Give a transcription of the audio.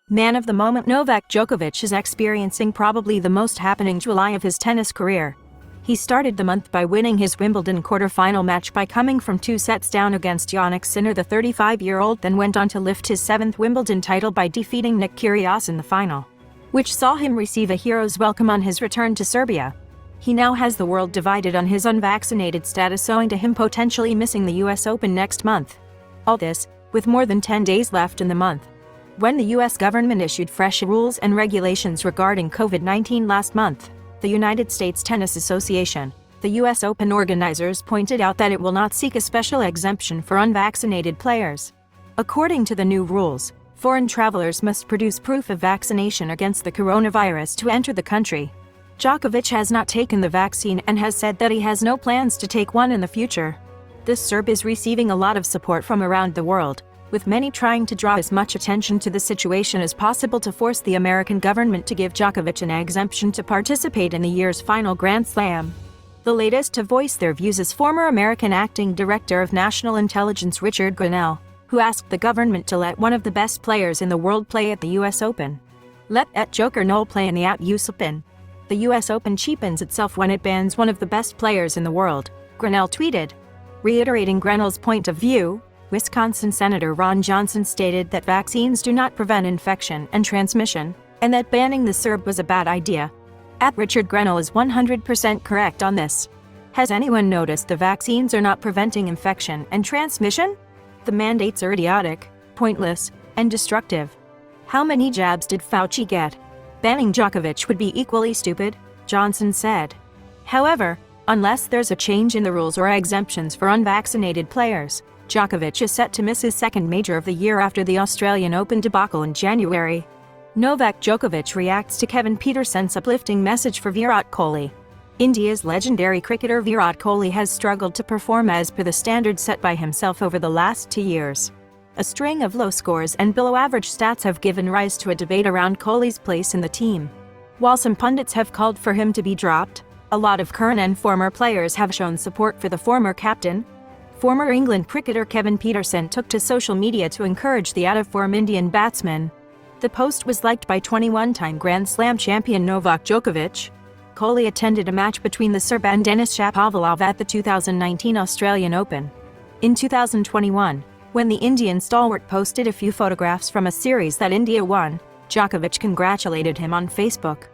Man of the moment Novak Djokovic is experiencing probably the most happening July of his tennis career. He started the month by winning his Wimbledon quarter-final match by coming from 2 sets down against Jannik Sinner. The 35-year-old then went on to lift his 7th Wimbledon title by defeating Nick Kyrgios in the final, which saw him receive a hero's welcome on his return to Serbia. He now has the world divided on his unvaccinated status, owing to him potentially missing the US Open next month. All this, with more than 10 days left in the month. When the U.S. government issued fresh rules and regulations regarding COVID-19 last month, the United States Tennis Association, the U.S. Open organizers, pointed out that it will not seek a special exemption for unvaccinated players. According to the new rules, foreign travelers must produce proof of vaccination against the coronavirus to enter the country. Djokovic has not taken the vaccine and has said that he has no plans to take one in the future. This Serb is receiving a lot of support from around the world, with many trying to draw as much attention to the situation as possible to force the American government to give Djokovic an exemption to participate in the year's final Grand Slam. The latest to voice their views is former American acting director of national intelligence Richard Grenell, who asked the government to let one of the best players in the world play at the US Open. Let Joker Noel play in the US Open. The US Open cheapens itself when it bans one of the best players in the world, Grenell tweeted. Reiterating Grenell's point of view, Wisconsin Senator Ron Johnson stated that vaccines do not prevent infection and transmission, and that banning the Serb was a bad idea. Richard Grenell is 100% correct on this. Has anyone noticed the vaccines are not preventing infection and transmission? The mandates are idiotic, pointless, and destructive. How many jabs did Fauci get? Banning Djokovic would be equally stupid, Johnson said. However, unless there's a change in the rules or exemptions for unvaccinated players, Djokovic is set to miss his second major of the year after the Australian Open debacle in January. Novak Djokovic reacts to Kevin Pietersen's uplifting message for Virat Kohli. India's legendary cricketer Virat Kohli has struggled to perform as per the standards set by himself over the last 2 years. A string of low scores and below-average stats have given rise to a debate around Kohli's place in the team. While some pundits have called for him to be dropped, a lot of current and former players have shown support for the former captain. Former England cricketer Kevin Pietersen took to social media to encourage the out-of-form Indian batsman. The post was liked by 21-time Grand Slam champion Novak Djokovic. Kohli attended a match between the Serb and Denis Shapovalov at the 2019 Australian Open. In 2021, when the Indian stalwart posted a few photographs from a series that India won, Djokovic congratulated him on Facebook.